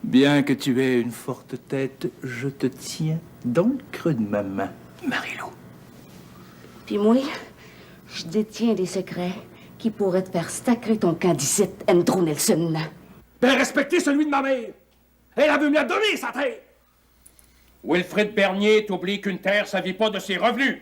Bien que tu aies une forte tête, je te tiens dans le creux de ma main, Marilou. Puis moi, je détiens des secrets qui pourraient te faire sacrer ton camp d'ici, Andrew Nelson. Ben, respectez celui de ma mère. Elle a veut me la donner, sa terre. Wilfrid Bernier t'oublie qu'une terre, ça vit pas de ses revenus.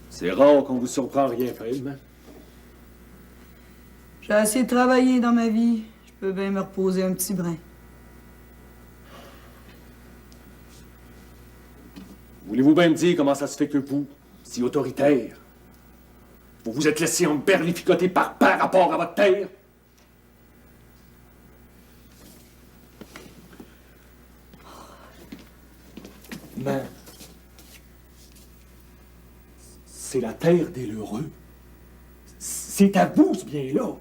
C'est rare qu'on vous surprend rien, Fred. J'ai assez travaillé dans ma vie. Je peux bien me reposer un petit brin. Voulez-vous bien me dire comment ça se fait que vous, si autoritaire, vous vous êtes laissé emberlificoter par rapport à votre terre? Mais c'est la terre des Lheureux. C'est à vous, ce bien-là.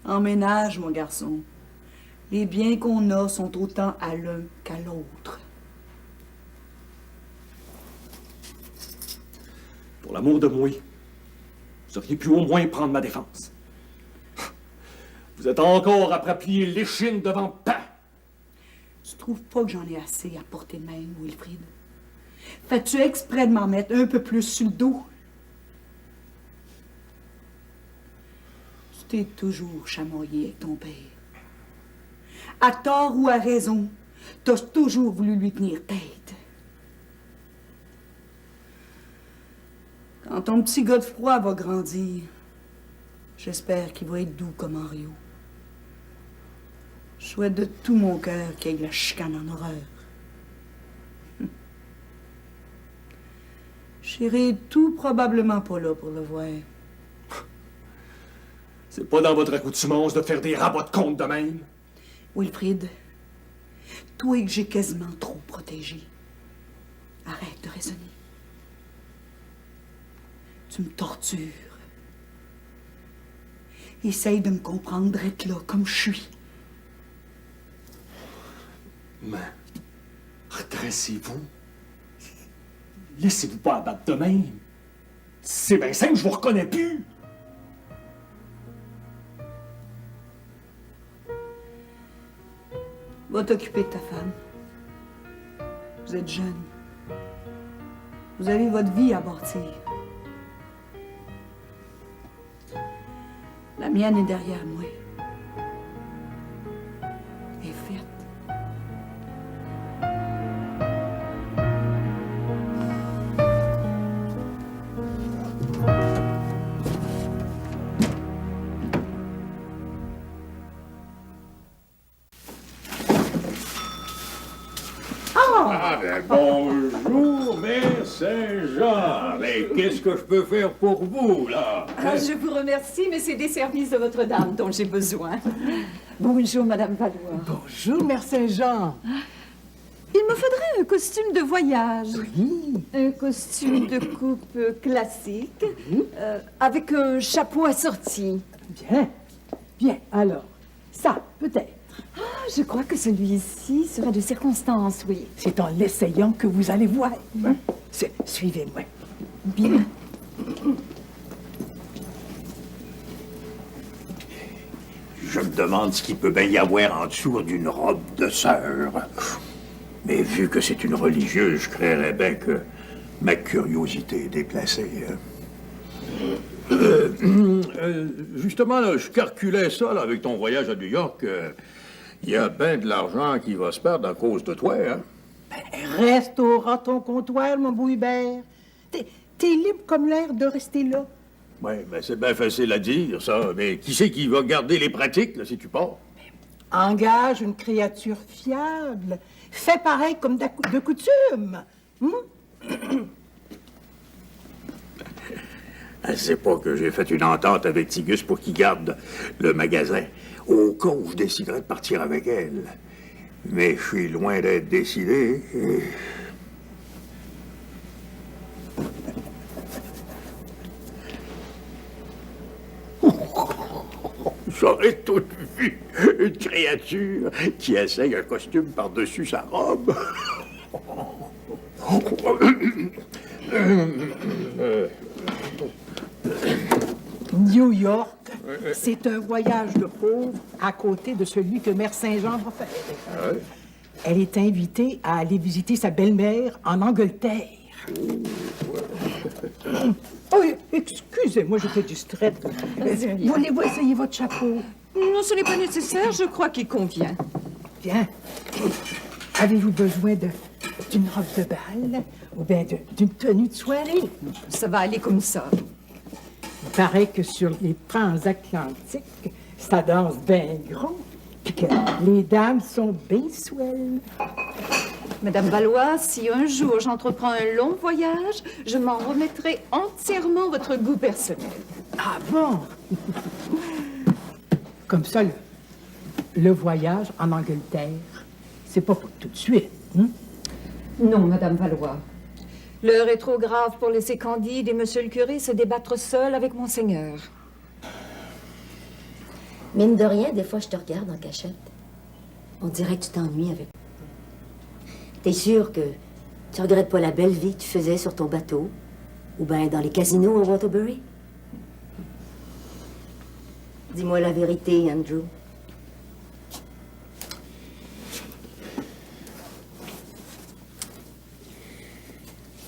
Emménage, mon garçon. Les biens qu'on a sont autant à l'un qu'à l'autre. Pour l'amour de moi, vous auriez pu au moins prendre ma défense. Vous êtes encore à plier l'échine devant Pan. Tu trouves pas que j'en ai assez à porter de même, Wilfrid? Fais-tu exprès de m'en mettre un peu plus sur le dos? Tu t'es toujours chamoyé avec ton père. À tort ou à raison, t'as toujours voulu lui tenir tête. Quand ton petit gars de froid va grandir, j'espère qu'il va être doux comme Henriot. Je souhaite de tout mon cœur qu'il y ait de la chicane en horreur. J'irai tout probablement pas là pour le voir. C'est pas dans votre accoutumance de faire des rabats de compte de même. Wilfrid, toi que j'ai quasiment trop protégé, arrête de raisonner. Tu me tortures. Essaye de me comprendre, être là comme je suis. Mais, redressez-vous. Laissez-vous pas abattre de même. C'est bien simple, je vous reconnais plus. Va t'occuper de ta femme. Vous êtes jeune. Vous avez votre vie à bâtir. La mienne est derrière moi. Elle est faite. Ah, ben bonjour, Mère Saint-Jean. Mais qu'est-ce que je peux faire pour vous, là? Ah, je vous remercie, mais c'est des services de votre dame dont j'ai besoin. Bonjour, Madame Valois. Bonjour, Mère Saint-Jean. Il me faudrait un costume de voyage. Oui. Un costume de coupe classique, avec un chapeau assorti. Bien. Bien. Alors, ça, peut-être. Ah, je crois que celui-ci sera de circonstance, oui. C'est en l'essayant que vous allez voir. Hein? Suivez-moi. Bien. Je me demande ce qu'il peut bien y avoir en dessous d'une robe de sœur. Mais vu que c'est une religieuse, je créerais bien que ma curiosité est déplacée. Justement, là, je calculais ça là, avec ton voyage à New York. Il y a bien de l'argent qui va se perdre à cause de toi, hein? Restaura ton comptoir, mon beau Hubert. T'es libre comme l'air de rester là. Oui, mais c'est bien facile à dire, ça. Mais qui c'est qui va garder les pratiques, là, si tu pars? Engage une créature fiable. Fais pareil comme de coutume. Elle sait pas que j'ai fait une entente avec Tigus pour qu'il garde le magasin, au cas où je déciderais de partir avec elle. Mais je suis loin d'être décidé. J'aurais tout vu une créature qui essaye un costume par-dessus sa robe. New York, c'est un voyage de pauvre à côté de celui que Mère Saint-Jean va faire. Elle est invitée à aller visiter sa belle-mère en Angleterre. Oh, excusez-moi, j'étais distraite. Voulez-vous essayer votre chapeau? Non, ce n'est pas nécessaire, je crois qu'il convient. Bien. Avez-vous besoin d'une robe de bal ou bien d'une tenue de soirée? Ça va aller comme ça. Il paraît que sur les transatlantiques, ça danse bien gros, puis que les dames sont bien swell. Madame Valois, si un jour j'entreprends un long voyage, je m'en remettrai entièrement votre goût personnel. Ah bon? Comme ça, le voyage en Angleterre, c'est pas pour tout de suite, hein? Non, Madame Valois. L'heure est trop grave pour laisser Candide et Monsieur le curé se débattre seuls avec Monseigneur. Mine de rien, des fois, je te regarde en cachette. On dirait que tu t'ennuies avec moi. T'es sûr que tu regrettes pas la belle vie que tu faisais sur ton bateau? Ou bien dans les casinos à Waterbury? Dis-moi la vérité, Andrew.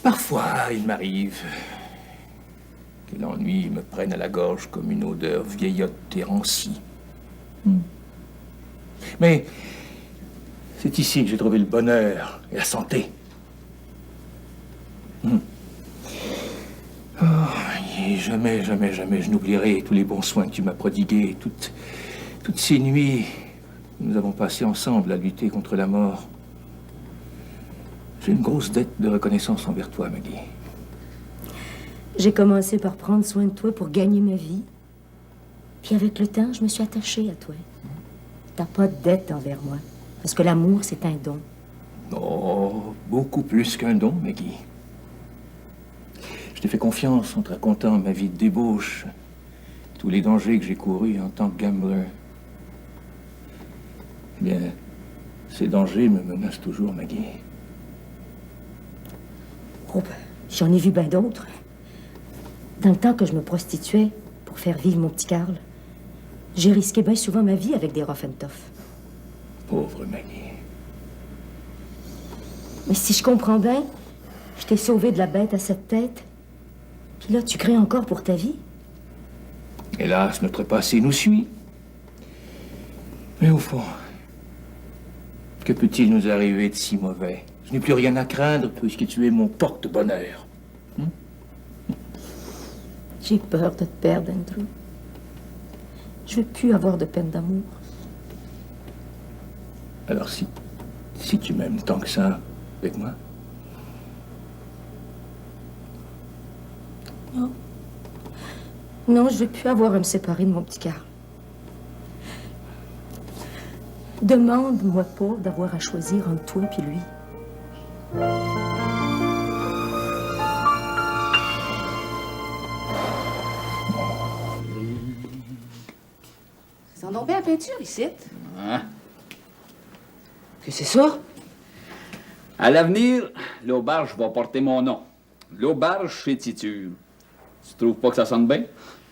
Parfois, il m'arrive que l'ennui me prenne à la gorge comme une odeur vieillotte et rancie. Mais c'est ici que j'ai trouvé le bonheur et la santé. Oh, et jamais, jamais, jamais je n'oublierai tous les bons soins que tu m'as prodigués, toutes ces nuits que nous avons passées ensemble à lutter contre la mort. J'ai une grosse dette de reconnaissance envers toi, Maggie. J'ai commencé par prendre soin de toi pour gagner ma vie. Puis avec le temps, je me suis attachée à toi. T'as pas de dette envers moi. Parce que l'amour, c'est un don. Oh, beaucoup plus qu'un don, Maggie. Je t'ai fait confiance en te racontant ma vie de débauche, tous les dangers que j'ai courus en tant que gambler. Eh bien, ces dangers me menacent toujours, Maggie. Oh, ben, j'en ai vu bien d'autres. Dans le temps que je me prostituais pour faire vivre mon petit Carl, j'ai risqué bien souvent ma vie avec des rough and tough. Pauvre Maggie. Mais si je comprends bien, je t'ai sauvé de la bête à cette tête. Puis là, tu crées encore pour ta vie. Hélas, notre passé nous suit. Mais au fond, que peut-il nous arriver de si mauvais? Je n'ai plus rien à craindre puisque tu es mon porte-bonheur. J'ai peur de te perdre, Andrew. Je veux plus avoir de peine d'amour. Alors si tu m'aimes tant que ça avec moi? Non. Non, je veux plus avoir à me séparer de mon petit Carl. Demande-moi pas d'avoir à choisir entre toi et lui. Ça sent donc bien la peinture, ici. Hein? Que c'est ça? À l'avenir, l'auberge va porter mon nom. L'auberge chez Titure. Tu trouves pas que ça sonne bien?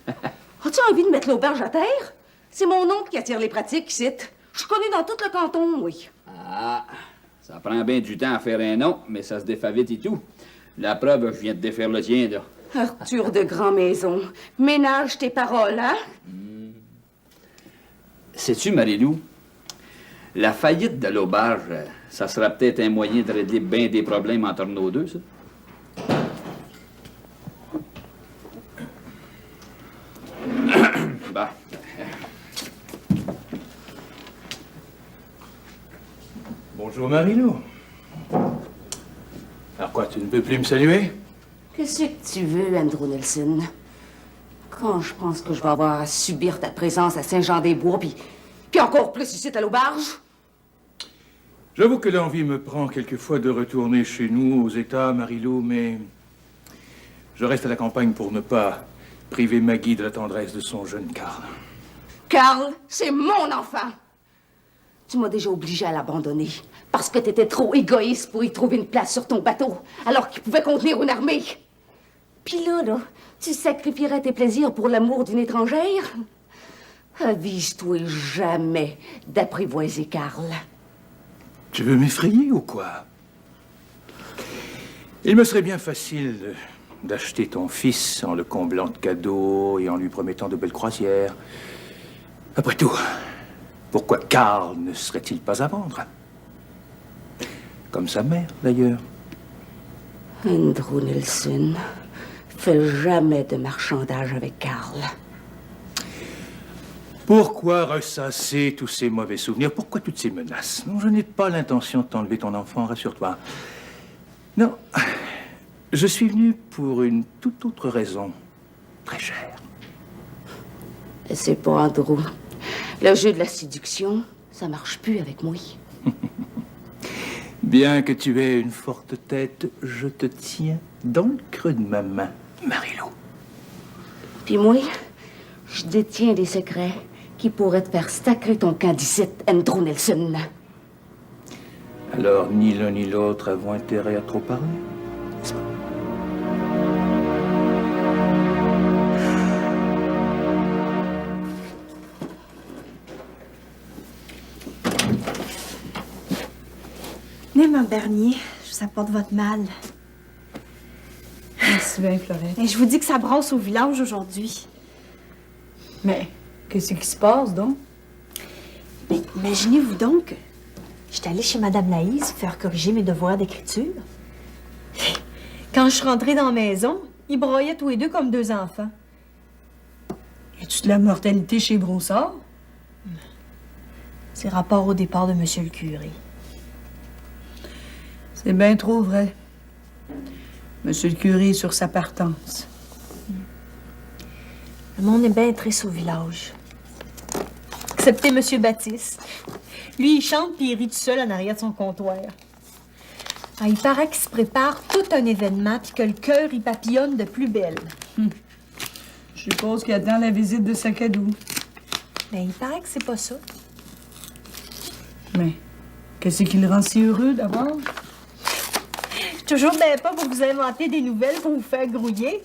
As-tu envie de mettre l'auberge à terre? C'est mon nom qui attire les pratiques, ici. Je suis connue dans tout le canton, oui. Ah, ça prend bien du temps à faire un nom, mais ça se défait vite et tout. La preuve, je viens de défaire le tien, là. Arthur de Grand-Maison, ménage tes paroles, hein? Sais-tu, Marie-Lou, La faillite de l'auberge, ça sera peut-être un moyen de régler bien des problèmes entre nos deux, ça. Bah. Bonjour, Marilou. Alors quoi, tu ne peux plus me saluer? Qu'est-ce que tu veux, Andrew Nelson? Quand je pense que je vais avoir à subir ta présence à Saint-Jean-des-Bois, puis encore plus ici à l'auberge? J'avoue que l'envie me prend quelquefois de retourner chez nous, aux États, Marilou, mais je reste à la campagne pour ne pas priver Maggie de la tendresse de son jeune Karl. Karl, c'est mon enfant! Tu m'as déjà obligé à l'abandonner parce que t'étais trop égoïste pour y trouver une place sur ton bateau, alors qu'il pouvait contenir une armée. Puis là, tu sacrifierais tes plaisirs pour l'amour d'une étrangère? Avise-toi jamais d'apprivoiser Karl. Tu veux m'effrayer ou quoi? Il me serait bien facile d'acheter ton fils en le comblant de cadeaux et en lui promettant de belles croisières. Après tout, pourquoi Karl ne serait-il pas à vendre? Comme sa mère, d'ailleurs. Andrew Nelson, fais jamais de marchandage avec Karl. Pourquoi ressasser tous ces mauvais souvenirs? Pourquoi toutes ces menaces? Non, je n'ai pas l'intention de t'enlever ton enfant, rassure-toi. Non, je suis venu pour une toute autre raison, très chère. C'est pas Andrew. Le jeu de la séduction, ça marche plus avec moi. Bien que tu aies une forte tête, je te tiens dans le creux de ma main, Marilou. Puis moi, je détiens des secrets qui pourraient te faire sacrer ton camp d'ici, Andrew Nelson. Alors, ni l'un ni l'autre avons intérêt à trop parler, n'est-ce pas? Même Bernier, je vous apporte votre mal. Merci bien, Florette. Et je vous dis que ça brasse au village aujourd'hui. Mais qu'est-ce qui se passe, donc? Mais imaginez-vous donc, j'étais allée chez Madame Laïse faire corriger mes devoirs d'écriture. Quand je suis rentrée dans la maison, ils broyaient tous les deux comme deux enfants. Y a-tu de la mortalité chez Brossard? C'est rapport au départ de Monsieur le curé. C'est bien trop vrai. Monsieur le curé est sur sa partance. Le monde est bien triste au village. Excepté Monsieur Baptiste. Lui, il chante puis il rit tout seul en arrière de son comptoir. Ah, il paraît qu'il se prépare tout un événement puis que le cœur y papillonne de plus belle. Je suppose qu'il attend la visite de Sacadou. Mais il paraît que c'est pas ça. Mais qu'est-ce qui le rend si heureux d'abord? Toujours bien pas pour vous inventer des nouvelles pour vous faire grouiller.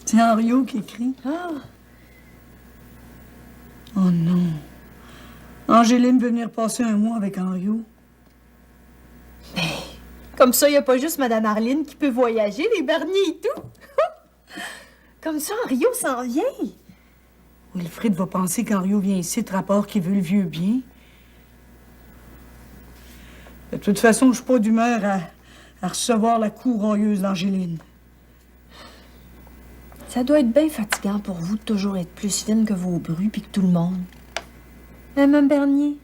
C'est Henriot qui écrit. Ah. Oh non. Angéline veut venir passer un mois avec Henriot. Comme ça, il n'y a pas juste Madame Arline qui peut voyager, les Bernier et tout. Comme ça, Henriot s'en vient. Wilfrid va penser qu'Henriot vient ici de rapport qu'il veut le vieux bien. De toute façon, je suis pas d'humeur à recevoir la cour royeuse d'Angéline. Ça doit être bien fatigant pour vous de toujours être plus fine que vos brus puis que tout le monde. Hein, Mme Bernier?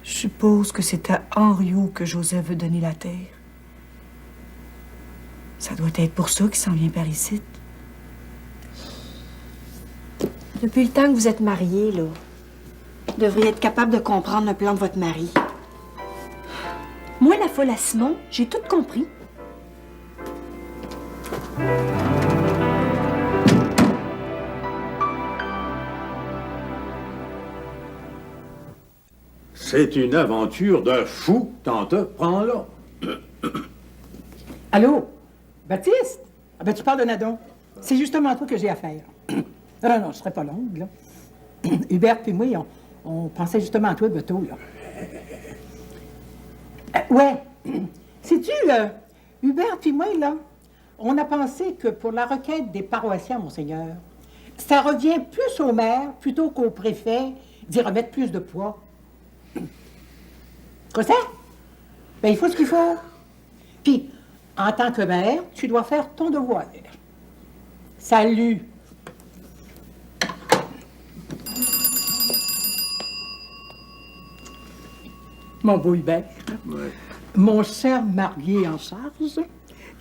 Je suppose que c'est à Henriot que Joseph veut donner la terre. Ça doit être pour ça qu'il s'en vient par ici. Depuis le temps que vous êtes mariés, là, vous devriez être capable de comprendre le plan de votre mari. Moi, la folle à Simon, j'ai tout compris. C'est une aventure d'un fou, tante, prends-la. Allô? Baptiste? Ah ben, tu parles de Nadon. C'est justement toi que j'ai à faire. Non, non, je serai pas longue, là. Hubert et moi, on pensait justement à toi, Beto, là. Ouais. Sais-tu, Hubert et moi, là, on a pensé que pour la requête des paroissiens, Monseigneur, Ça revient plus au maire plutôt qu'au préfet d'y remettre plus de poids. Quoi ça? Ben, il faut ce qu'il faut. Puis, en tant que maire, tu dois faire ton devoir. Salut. Mon beau Hubert, mon cher marié en charge,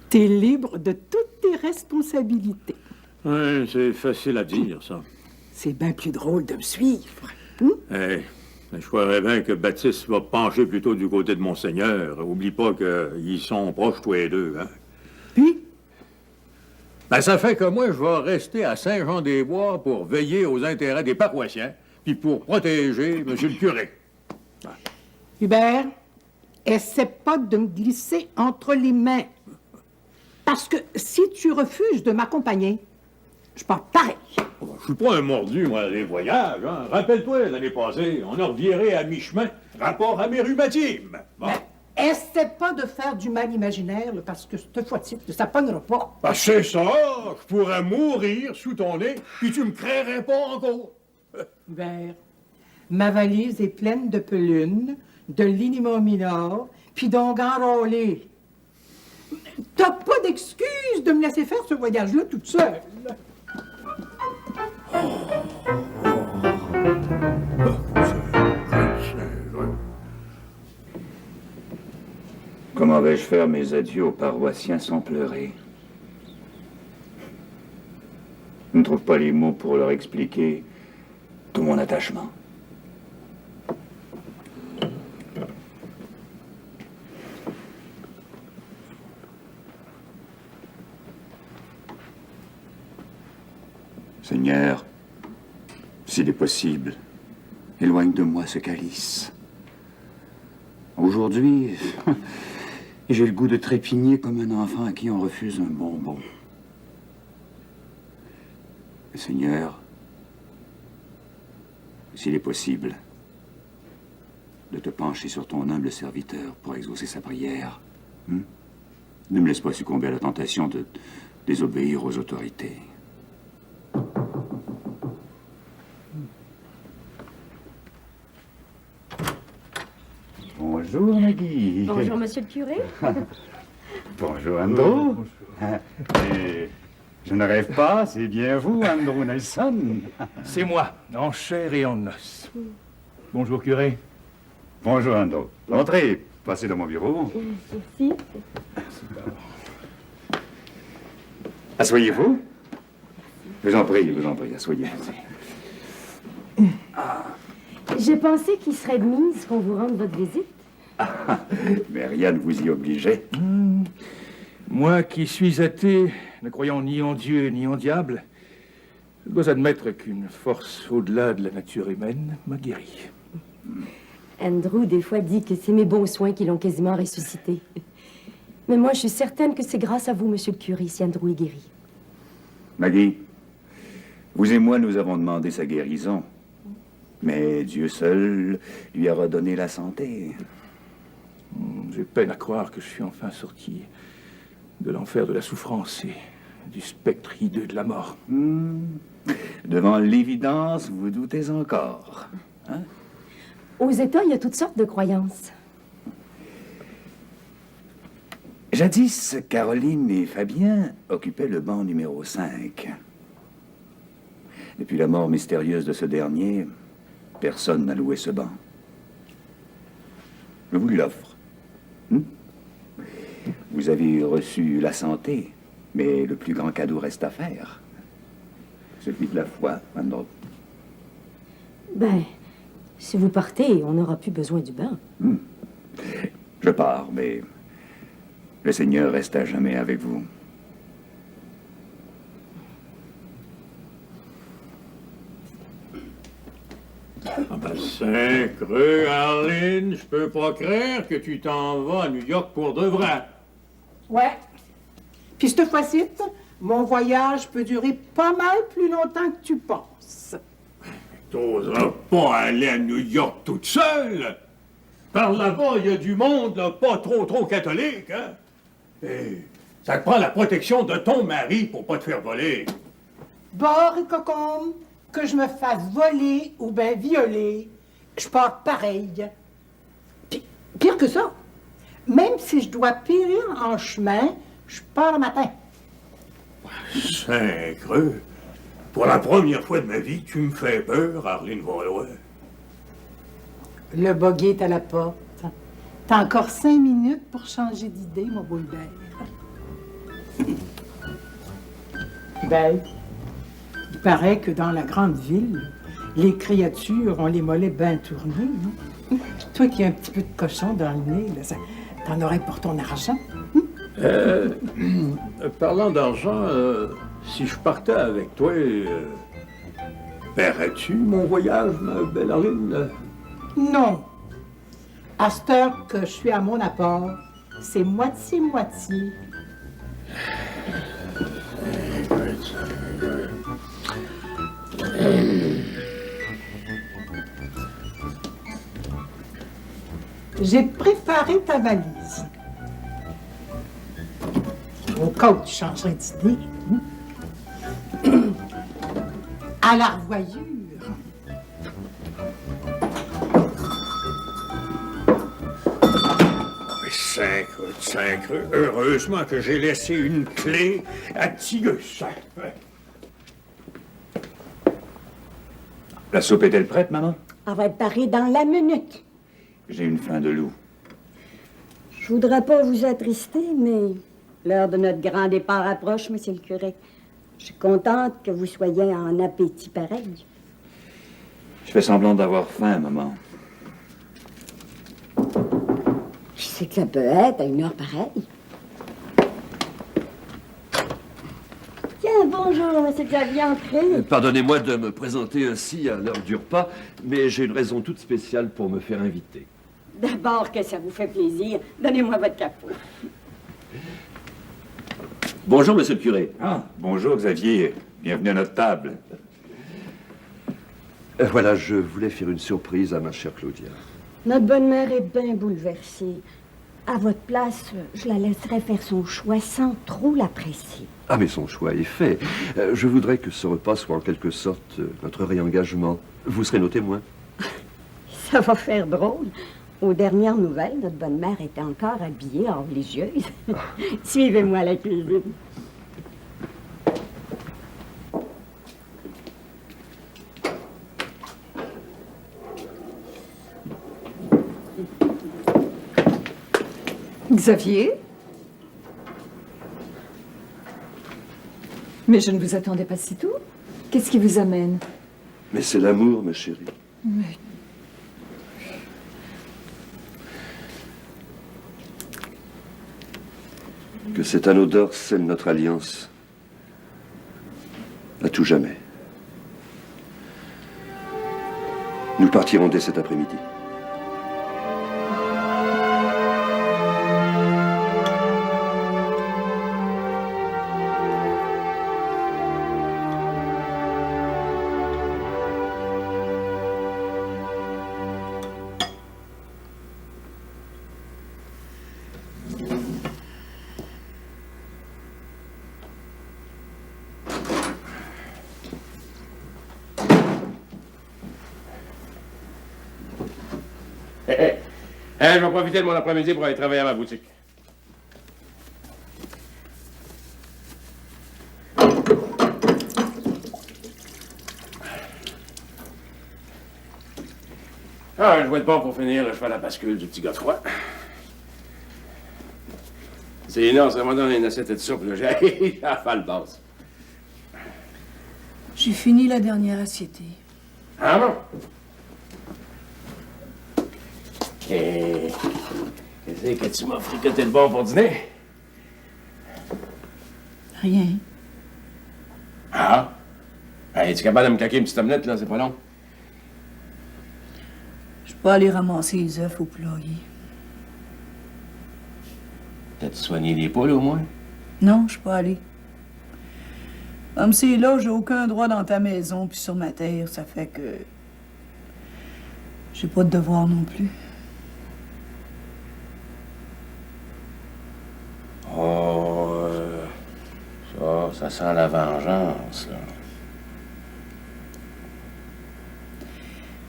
t'es libre de toutes tes responsabilités. Oui, c'est facile à dire, ça. C'est bien plus drôle de me suivre. Je croirais bien que Baptiste va pencher plutôt du côté de Monseigneur. Oublie pas qu'ils sont proches tous les deux, hein? Puis? Ben, ça fait que moi, je vais rester à Saint-Jean-des-Bois pour veiller aux intérêts des paroissiens, puis pour protéger M. le curé. Hubert, essaie pas de me glisser entre les mains. Parce que si tu refuses de m'accompagner, je pars pareil. Je suis pas un mordu, moi, des voyages. Hein? Rappelle-toi, l'année passée, on a reviré à mi-chemin, rapport à mes rhumatismes. Bon. Ben, essaie pas de faire du mal imaginaire, là, parce que cette fois-ci, ça pognera pas. Ben, c'est ça! Je pourrais mourir sous ton nez, puis tu me créerais pas encore. Hubert, ma valise est pleine de pelunes, de liniment minor, puis d'onguents enrôlés. T'as pas d'excuse de me laisser faire ce voyage-là toute seule. Comment vais-je faire mes adieux aux paroissiens sans pleurer? Je ne trouve pas les mots pour leur expliquer tout mon attachement. Seigneur, s'il est possible, éloigne de moi ce calice. Aujourd'hui, j'ai le goût de trépigner comme un enfant à qui on refuse un bonbon. Seigneur, s'il est possible, de te pencher sur ton humble serviteur pour exaucer sa prière. Ne me laisse pas succomber à la tentation de désobéir aux autorités. Bonjour, Maggie. Bonjour, monsieur le curé. Bonjour, Andrew. Et je ne rêve pas, c'est bien vous, Andrew Nelson. C'est moi, en chair et en os. Bonjour, curé. Bonjour, Andrew. Entrez, passez dans mon bureau. Merci. Asseyez-vous. Je vous en prie, asseyez-vous. J'ai pensé qu'il serait de mise qu'on vous rende votre visite. Mais rien ne vous y obligeait. Moi qui suis athée, ne croyant ni en Dieu ni en diable, je dois admettre qu'une force au-delà de la nature humaine m'a guéri. Andrew, des fois, dit que c'est mes bons soins qui l'ont quasiment ressuscité. Mais moi, je suis certaine que c'est grâce à vous, monsieur le curé, si Andrew est guéri. Maggie, vous et moi, nous avons demandé sa guérison. Mais Dieu seul lui a redonné la santé. J'ai peine à croire que je suis enfin sorti de l'enfer de la souffrance et du spectre hideux de la mort. Devant l'évidence, vous doutez encore. Hein? Aux États, il y a toutes sortes de croyances. Jadis, Caroline et Fabien occupaient le banc numéro 5. Depuis la mort mystérieuse de ce dernier, personne n'a loué ce banc. Je vous l'offre. Vous avez reçu la santé, mais le plus grand cadeau reste à faire. Celui de la foi, Andrew. Ben, si vous partez, on n'aura plus besoin du bain. Je pars, mais le Seigneur reste à jamais avec vous. Ah ben, sacré, Arline, je peux pas croire que tu t'en vas à New York pour de vrai. Ouais. Puis cette fois-ci, mon voyage peut durer pas mal plus longtemps que tu penses. T'oseras pas aller à New York toute seule. Par là-bas, il y a du monde, là, pas trop catholique, hein? Et ça te prend la protection de ton mari pour pas te faire voler. Bord et cocombe, que je me fasse voler ou bien violer, je pars pareil. Puis, pire que ça, même si je dois périr en chemin, je pars le matin. Saint-Creux, pour la première fois de ma vie, tu me fais peur, Arline Valois. Le buggy est à la porte. T'as encore 5 minutes pour changer d'idée, mon beau Hubert. Ben, il paraît que dans la grande ville, les créatures ont les mollets bien tournés. Hein? Toi qui as un petit peu de cochon dans le nez, là, t'en aurais pour ton argent. Parlant d'argent, si je partais avec toi, paierais-tu mon voyage, ma belle Arline? Non. À cette heure que je suis à mon apport, c'est moitié-moitié. J'ai préparé ta valise. Au cas où tu changerais d'idée. À la revoyure. Saint-Creux, heureusement que j'ai laissé une clé à Tigus. La soupe est-elle prête, maman? Elle va être parée dans la minute. J'ai une faim de loup. Je voudrais pas vous attrister, mais l'heure de notre grand départ approche, monsieur le curé. Je suis contente que vous soyez en appétit pareil. Je fais semblant d'avoir faim, maman. Je sais que ça peut être à une heure pareille. Tiens, bonjour, monsieur Xavier, entrez. Pardonnez-moi de me présenter ainsi à l'heure du repas, mais j'ai une raison toute spéciale pour me faire inviter. D'abord que ça vous fait plaisir, donnez-moi votre capot. Bonjour, monsieur le curé. Ah, bonjour, Xavier. Bienvenue à notre table. Voilà, je voulais faire une surprise à ma chère Claudia. Notre bonne mère est bien bouleversée. À votre place, je la laisserais faire son choix sans trop l'apprécier. Ah, mais son choix est fait. Je voudrais que ce repas soit en quelque sorte notre réengagement. Vous serez nos témoins. Ça va faire drôle. Aux dernières nouvelles, notre bonne mère était encore habillée en religieuse. Suivez-moi à la cuisine. Xavier? Mais je ne vous attendais pas si tôt. Qu'est-ce qui vous amène? Mais c'est l'amour, ma chérie. Mais... Que cet anneau d'or scelle notre alliance à tout jamais. Nous partirons dès cet après-midi. Je vais profiter de mon après-midi pour aller travailler à ma boutique. Ah, je vais être bon pour finir, là, je fais la bascule du petit gars froid. C'est énorme, ça m'a donné une assiette de soupe, là, j'ai la falle basse. J'ai fini la dernière assiette. Ah bon? Et qu'est-ce que tu m'as fricoté de bon pour dîner? Rien. Ah? Hey, es-tu capable de me claquer une petite omelette, là? C'est pas long. Je peux aller ramasser les œufs au poulailler. T'as-tu soigné les poules, au moins? Non, je peux aller. Comme c'est là, j'ai aucun droit dans ta maison puis sur ma terre, ça fait que... j'ai pas de devoir non plus. Oh, ça sent la vengeance, là.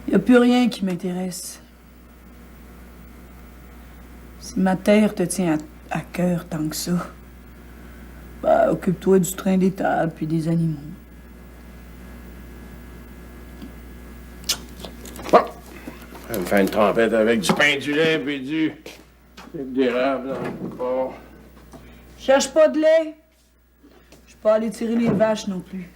Il n'y a plus rien qui m'intéresse. Si ma terre te tient à cœur tant que ça, bah, occupe-toi du train d'étable puis des animaux. Bon. On va me faire une trempette avec du pain du lait puis du d'érable. Bon. Cherche pas de lait. Je suis pas allé tirer les vaches non plus.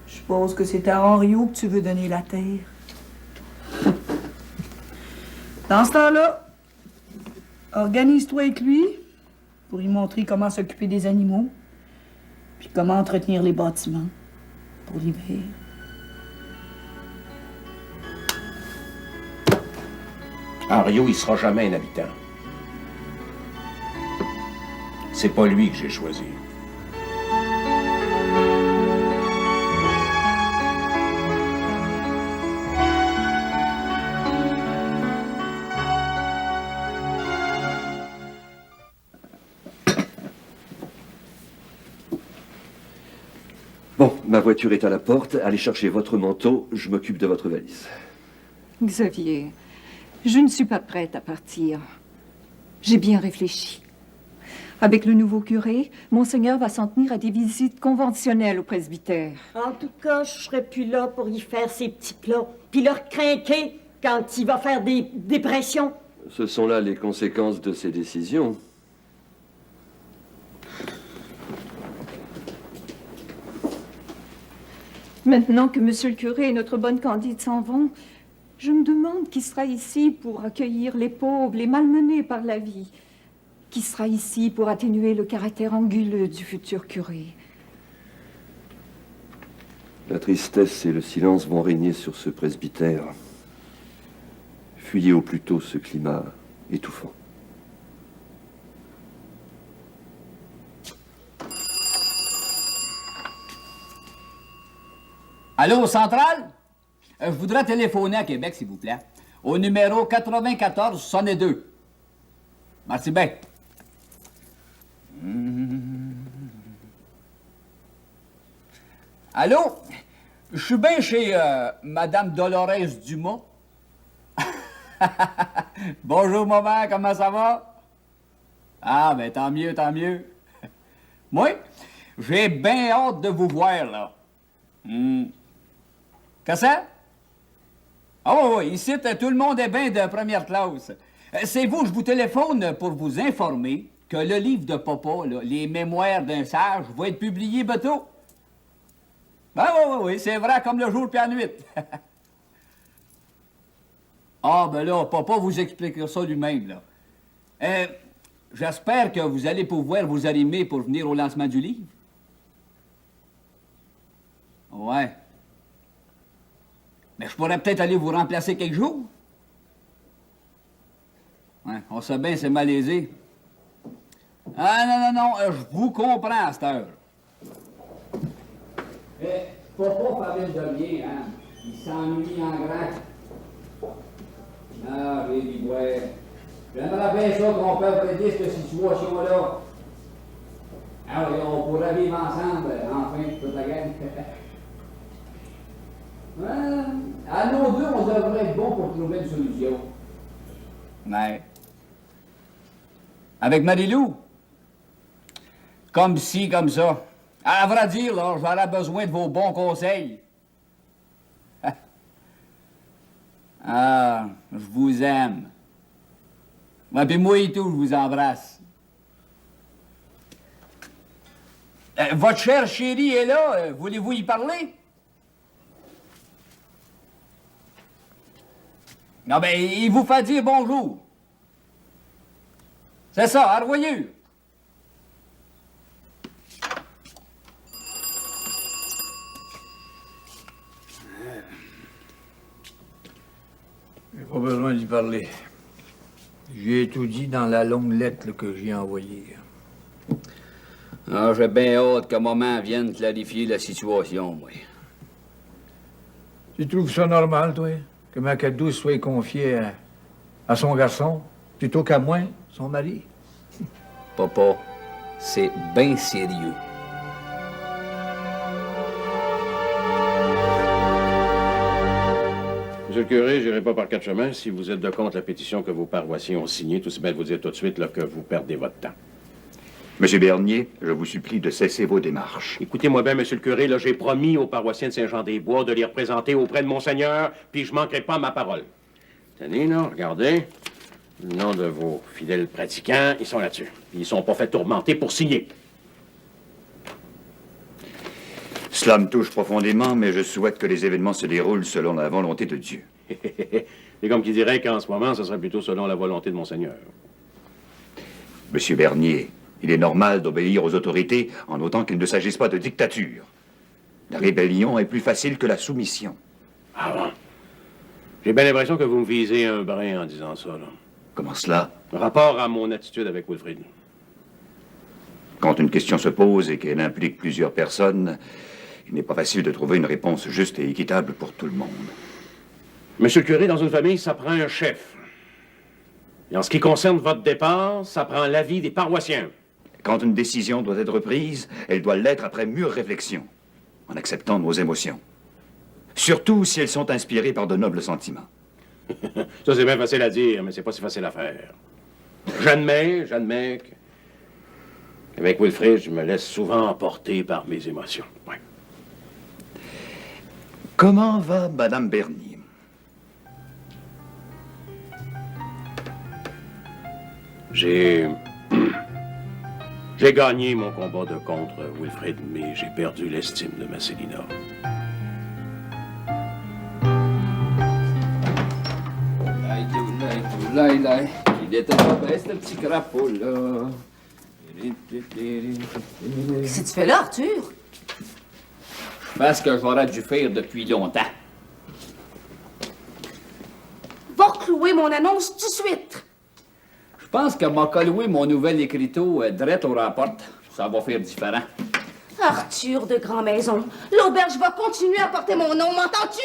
Je suppose que c'est à Henriot que tu veux donner la terre. Dans ce temps-là, organise-toi avec lui pour lui montrer comment s'occuper des animaux, puis comment entretenir les bâtiments pour l'hiver. Henriot, il sera jamais un habitant. C'est pas lui que j'ai choisi. Bon, ma voiture est à la porte. Allez chercher votre manteau. Je m'occupe de votre valise. Xavier, je ne suis pas prête à partir. J'ai bien réfléchi. Avec le nouveau curé, Monseigneur va s'en tenir à des visites conventionnelles au presbytère. En tout cas, je serai plus là pour y faire ses petits plats, puis leur craquer quand il va faire des pressions. Ce sont là les conséquences de ces décisions. Maintenant que Monsieur le curé et notre bonne Candide s'en vont, je me demande qui sera ici pour accueillir les pauvres, les malmenés par la vie. Qui sera ici pour atténuer le caractère anguleux du futur curé. La tristesse et le silence vont régner sur ce presbytère. Fuyez au plus tôt ce climat étouffant. Allô, Centrale? Je voudrais téléphoner à Québec, s'il vous plaît. Au numéro 94-62. Merci bien. Allô? Je suis bien chez Madame Dolores Dumas. Bonjour, maman, comment ça va? Ah, ben tant mieux, tant mieux. Moi, j'ai bien hâte de vous voir, là. Qu'est-ce que c'est? Ah oui, ici, tout le monde est bien de première classe. C'est vous, je vous téléphone pour vous informer que le livre de Papa, là, Les Mémoires d'un sage, va être publié bientôt. Ben oui, c'est vrai comme le jour puis la nuit. Ah, ben là, Papa vous expliquera ça lui-même, là. J'espère que vous allez pouvoir vous arrimer pour venir au lancement du livre. Ouais. Mais je pourrais peut-être aller vous remplacer quelques jours. Ouais, on sait bien, c'est malaisé. Ah, non, je vous comprends à cette heure. Papa Fabil de bien, hein? Il s'ennuie en grand. Ah, j'ai dit, ouais. J'aimerais bien ça qu'on peut aider cette situation-là. Ah oui, on pourrait vivre ensemble, enfin, toute la gang. À nous deux, on devrait être bon pour trouver une solution. Ouais. Avec Marie-Lou? Comme ci, comme ça. À vrai dire, là, j'aurais besoin de vos bons conseils. Ah, je vous aime. Ouais, puis moi et tout, je vous embrasse. Votre chère chérie est là. Voulez-vous y parler? Non, ben, il vous fait dire bonjour. C'est ça, à revoyure. J'ai pas besoin d'y parler. J'ai tout dit dans la longue lettre là, que j'ai envoyée. Ah, j'ai bien hâte que maman vienne clarifier la situation, moi. Tu trouves ça normal, toi, que Macadou soit confiée à son garçon, plutôt qu'à moi, son mari? Papa, c'est bien sérieux. Monsieur le curé, j'irai pas par quatre chemins. Si vous êtes de contre la pétition que vos paroissiens ont signée, tout aussi bien de vous dire tout de suite là, que vous perdez votre temps. Monsieur Bernier, je vous supplie de cesser vos démarches. Écoutez-moi bien, monsieur le curé, là, j'ai promis aux paroissiens de Saint-Jean-des-Bois de les représenter auprès de Monseigneur, puis je manquerai pas à ma parole. Tenez, là, regardez. Le nom de vos fidèles pratiquants, ils sont là-dessus. Puis ils sont pas fait tourmenter pour signer. Cela me touche profondément, mais je souhaite que les événements se déroulent selon la volonté de Dieu. C'est comme qui dirait qu'en ce moment, ce serait plutôt selon la volonté de Monseigneur. Monsieur Bernier, il est normal d'obéir aux autorités en autant qu'il ne s'agisse pas de dictature. La rébellion est plus facile que la soumission. Ah bon? J'ai bien l'impression que vous me visez un brin en disant ça, là. Comment cela? Rapport à mon attitude avec Wilfrid. Quand une question se pose et qu'elle implique plusieurs personnes, il n'est pas facile de trouver une réponse juste et équitable pour tout le monde. Monsieur le curé, dans une famille, ça prend un chef. Et en ce qui concerne votre départ, ça prend l'avis des paroissiens. Quand une décision doit être prise, elle doit l'être après mûre réflexion, en acceptant nos émotions. Surtout si elles sont inspirées par de nobles sentiments. Ça, c'est bien facile à dire, mais c'est pas si facile à faire. J'admets qu'avec Wilfrid, je me laisse souvent emporter par mes émotions. Ouais. Comment va Madame Bernier? J'ai gagné mon combat de contre Wilfrid, mais j'ai perdu l'estime de ma Célina. Il était pas bien, ce petit crapaud-là. Qu'est-ce que tu fais là, Arthur? Je pense que j'aurais dû faire depuis longtemps. Va reclouer mon annonce tout de suite. Je pense que m'a colloué mon nouvel écriteau direct au rapport. Ça va faire différent. Arthur de Grand Maison, l'auberge va continuer à porter mon nom, m'entends-tu?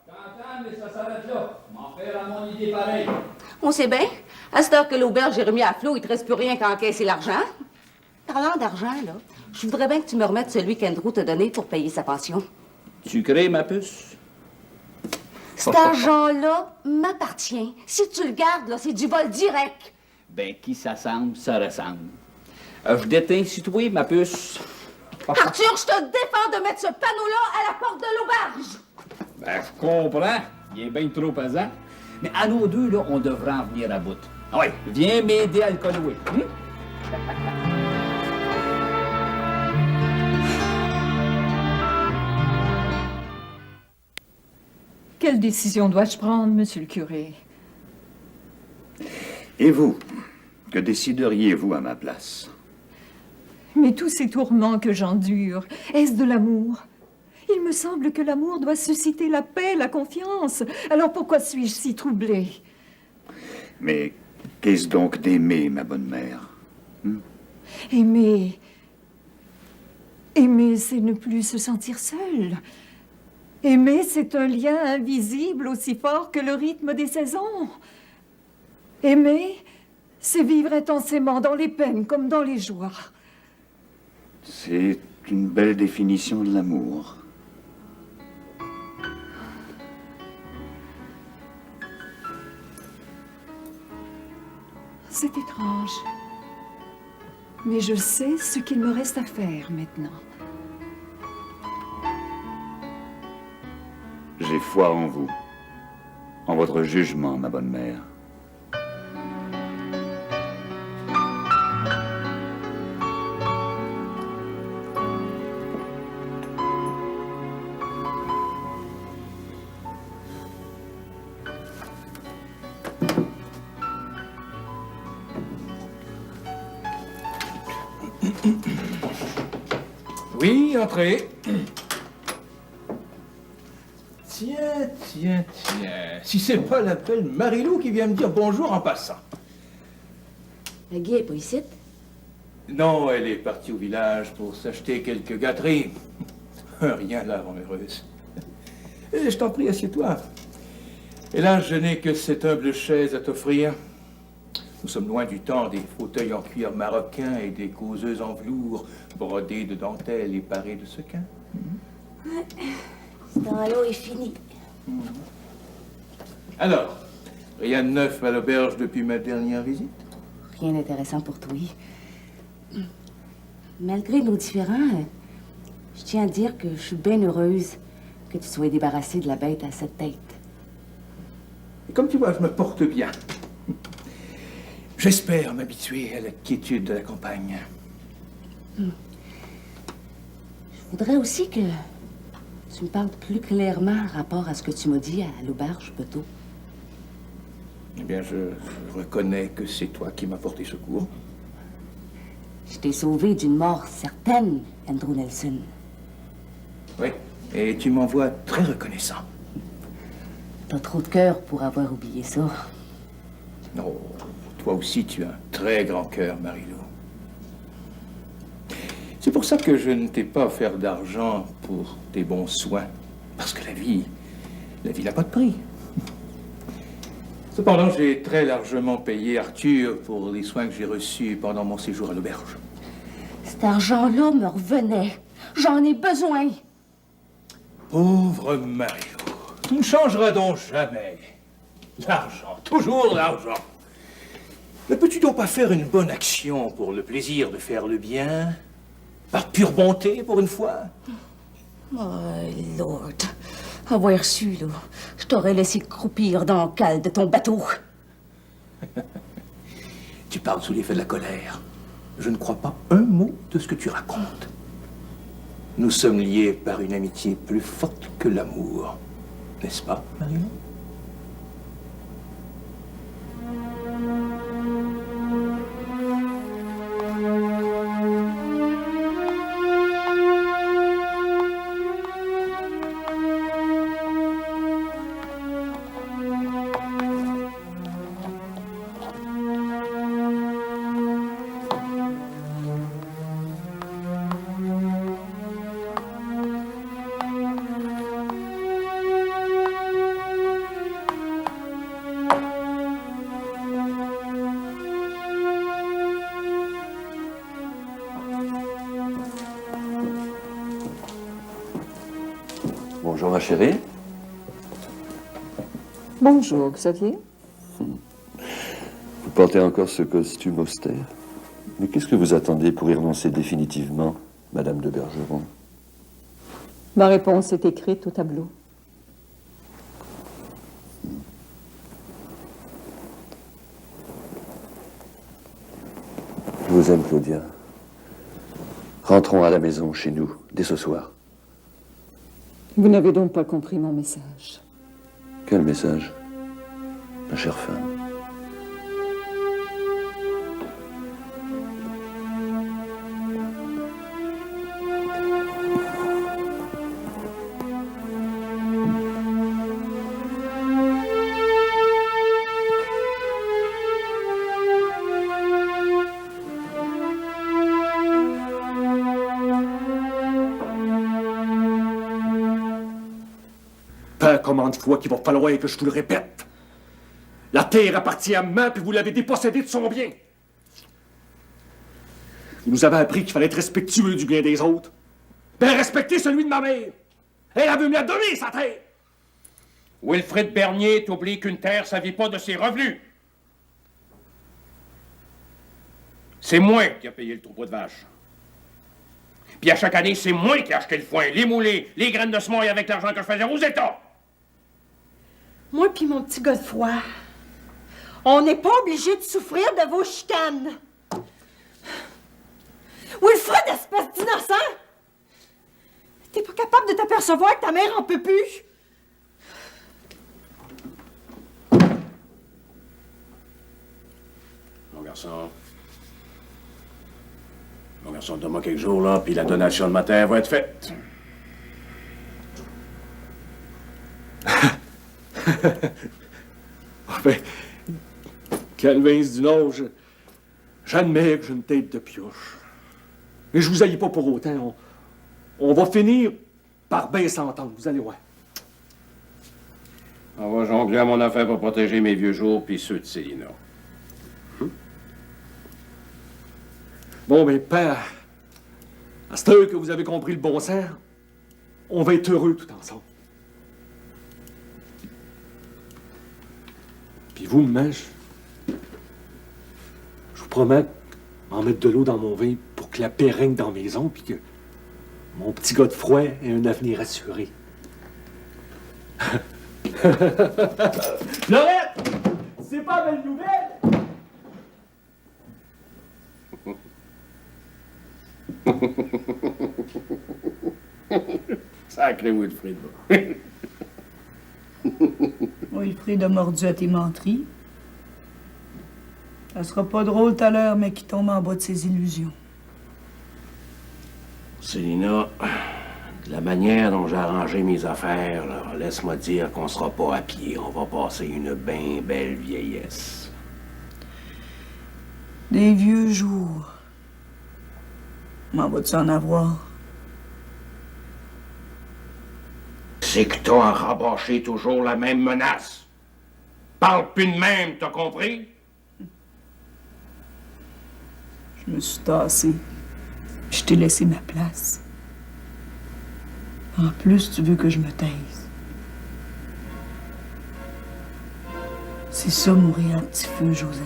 J'entends, mais ça s'arrête là. M'en faire à mon idée pareil. On sait bien. À cette heure que l'auberge est remis à flot, il te reste plus rien qu'à encaisser l'argent. Parlant d'argent, là, je voudrais bien que tu me remettes celui qu'Andrew t'a donné pour payer sa pension. Tu crées ma puce? Cet argent-là m'appartient. Si tu le gardes, là, c'est du vol direct. Ben, qui s'assemble, ça ressemble. Je déteins si toi, ma puce. Arthur, je te défends de mettre ce panneau-là à la porte de l'auberge. Ben, je comprends. Il est bien trop pesant. Mais à nous deux, là, on devrait en venir à bout. Ah ouais, viens m'aider à le collouer. Quelle décision dois-je prendre, monsieur le curé? Et vous? Que décideriez-vous à ma place? Mais tous ces tourments que j'endure, est-ce de l'amour? Il me semble que l'amour doit susciter la paix, la confiance. Alors pourquoi suis-je si troublée? Mais qu'est-ce donc d'aimer, ma bonne mère? Aimer... Aimer, c'est ne plus se sentir seul. Aimer, c'est un lien invisible aussi fort que le rythme des saisons. Aimer, c'est vivre intensément dans les peines comme dans les joies. C'est une belle définition de l'amour. C'est étrange. Mais je sais ce qu'il me reste à faire maintenant. J'ai foi en vous, en votre jugement, ma bonne mère. Oui, entrez. Tiens. Si c'est pas la belle Marilou qui vient me dire bonjour en passant. La Guy est pas ici? Non, elle est partie au village pour s'acheter quelques gâteries. Rien là rend heureuse. Je t'en prie, assieds-toi. Et là, je n'ai que cette humble chaise à t'offrir. Nous sommes loin du temps des fauteuils en cuir marocain et des causeuses en velours brodées de dentelle et parées de sequins. Ce temps-là est fini. Alors, rien de neuf à l'auberge depuis ma dernière visite? Rien d'intéressant pour toi. Malgré nos différends, je tiens à dire que je suis bien heureuse que tu sois débarrassé de la bête à cette tête. Et comme tu vois, je me porte bien. J'espère m'habituer à la quiétude de la campagne. Je voudrais aussi que tu me parles plus clairement en rapport à ce que tu m'as dit à l'auberge, Beto. Eh bien, je reconnais que c'est toi qui m'as porté secours. Je t'ai sauvé d'une mort certaine, Andrew Nelson. Oui, et tu m'en vois très reconnaissant. T'as trop de cœur pour avoir oublié ça. Non, toi aussi, tu as un très grand cœur, Marie-Lou. C'est pour ça que je ne t'ai pas offert d'argent pour tes bons soins. Parce que la vie n'a pas de prix. Cependant, j'ai très largement payé Arthur pour les soins que j'ai reçus pendant mon séjour à l'auberge. Cet argent-là me revenait. J'en ai besoin. Pauvre Marie-Lou, tu ne changeras donc jamais. L'argent, toujours l'argent. Ne peux-tu donc pas faire une bonne action pour le plaisir de faire le bien? Par pure bonté, pour une fois? Oh, Lord. Avoir su, là, je t'aurais laissé croupir dans le cale de ton bateau. Tu parles sous l'effet de la colère. Je ne crois pas un mot de ce que tu racontes. Nous sommes liés par une amitié plus forte que l'amour. N'est-ce pas, Marie-Lou? Bonjour, ma chérie. Bonjour, Xavier. Vous portez encore ce costume austère. Mais qu'est-ce que vous attendez pour y renoncer définitivement, Madame de Bergeron? Ma réponse est écrite au tableau. Je vous aime, Claudia. Rentrons à la maison, chez nous, dès ce soir. Vous n'avez donc pas compris mon message. Quel message, ma chère femme? Combien de fois qu'il va falloir que je vous le répète? La terre appartient à main, puis vous l'avez dépossédée de son bien. Vous nous avez appris qu'il fallait être respectueux du bien des autres. Ben, respectez celui de ma mère. Elle a voulu me la donner, sa terre. Wilfrid Bernier t'oublie qu'une terre, ça vit pas de ses revenus. C'est moi qui a payé le troupeau de vaches. Puis à chaque année, c'est moi qui ai acheté le foin, les moulées, les graines de semoille avec l'argent que je faisais aux États. Moi puis mon petit Godefroy, on n'est pas obligé de souffrir de vos chicanes. Wilfrid, espèce d'innocent! T'es pas capable de t'apercevoir que ta mère en peut plus? Mon garçon, donne-moi quelques jours, là, puis la donation de ma terre va être faite. Ben, Calvin du Nord, j'admets que j'ai une tête de pioche. Mais je vous haïs pas pour autant. On va finir par bien s'entendre, vous allez voir. On va jongler à mon affaire pour protéger mes vieux jours puis ceux de Célina. Bon, ben, père, à cette heure que vous avez compris le bon sens, on va être heureux tout ensemble. Puis vous, maman, je vous promets en mettre de l'eau dans mon vin pour que la paix règne dans la maison, puis que mon petit gars de froid ait un avenir assuré. Florette! C'est pas belle nouvelle! Sacré Wilfrid. Wilfrid a mordu à tes menteries. Ça sera pas drôle tout à l'heure, mais qui tombe en bas de ses illusions. Célina, de la manière dont j'ai arrangé mes affaires, là, laisse-moi dire qu'on sera pas à pied. On va passer une bien belle vieillesse. Des vieux jours. M'en vas-tu en avoir? C'est que t'as à rabâcher toujours la même menace. Parle plus de même, t'as compris? Je me suis tassée. Je t'ai laissé ma place. En plus, tu veux que je me taise. C'est ça, mourir à petit feu, Joseph.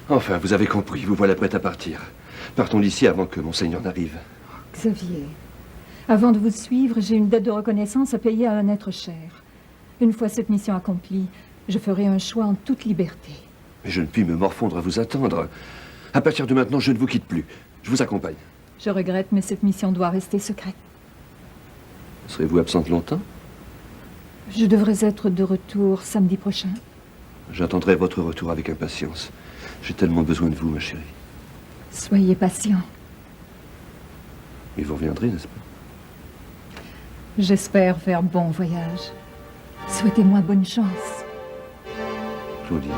Enfin, vous avez compris, vous voilà prête à partir. Partons d'ici avant que Monseigneur n'arrive. Xavier, avant de vous suivre, j'ai une dette de reconnaissance à payer à un être cher. Une fois cette mission accomplie, je ferai un choix en toute liberté. Mais je ne puis me morfondre à vous attendre. À partir de maintenant, je ne vous quitte plus. Je vous accompagne. Je regrette, mais cette mission doit rester secrète. Serez-vous absente longtemps? Je devrais être de retour samedi prochain. J'attendrai votre retour avec impatience. J'ai tellement besoin de vous, ma chérie. Soyez patient. Mais vous reviendrez, n'est-ce pas? J'espère faire bon voyage. Souhaitez-moi bonne chance. Claudia.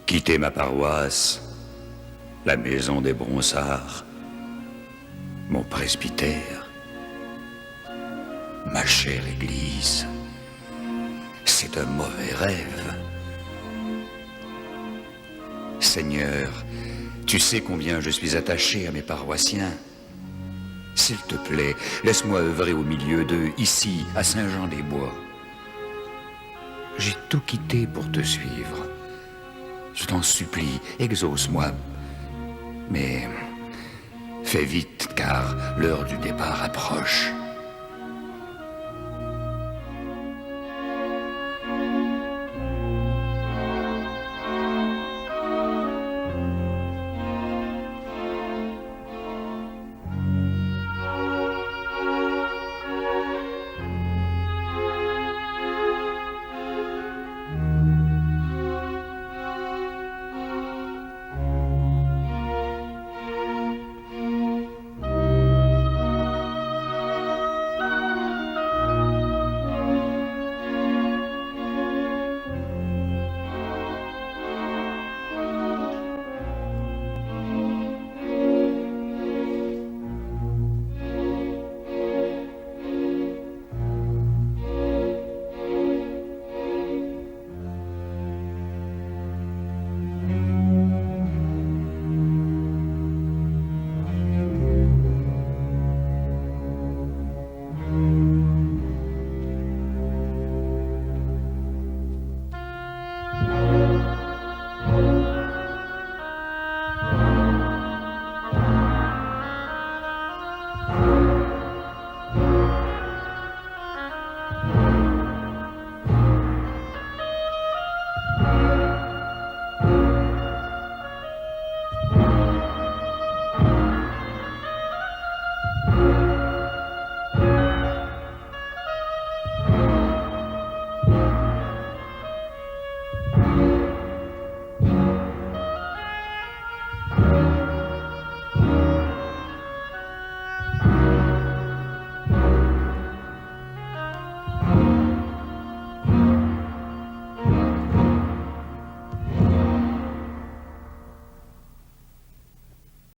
Quitter ma paroisse, la maison des Bronsards, mon presbytère, ma chère église, c'est un mauvais rêve. Seigneur, tu sais combien je suis attaché à mes paroissiens. S'il te plaît, laisse-moi œuvrer au milieu d'eux, ici, à Saint-Jean-des-Bois. J'ai tout quitté pour te suivre. Je t'en supplie, exauce-moi. Mais fais vite, car l'heure du départ approche. Thank you.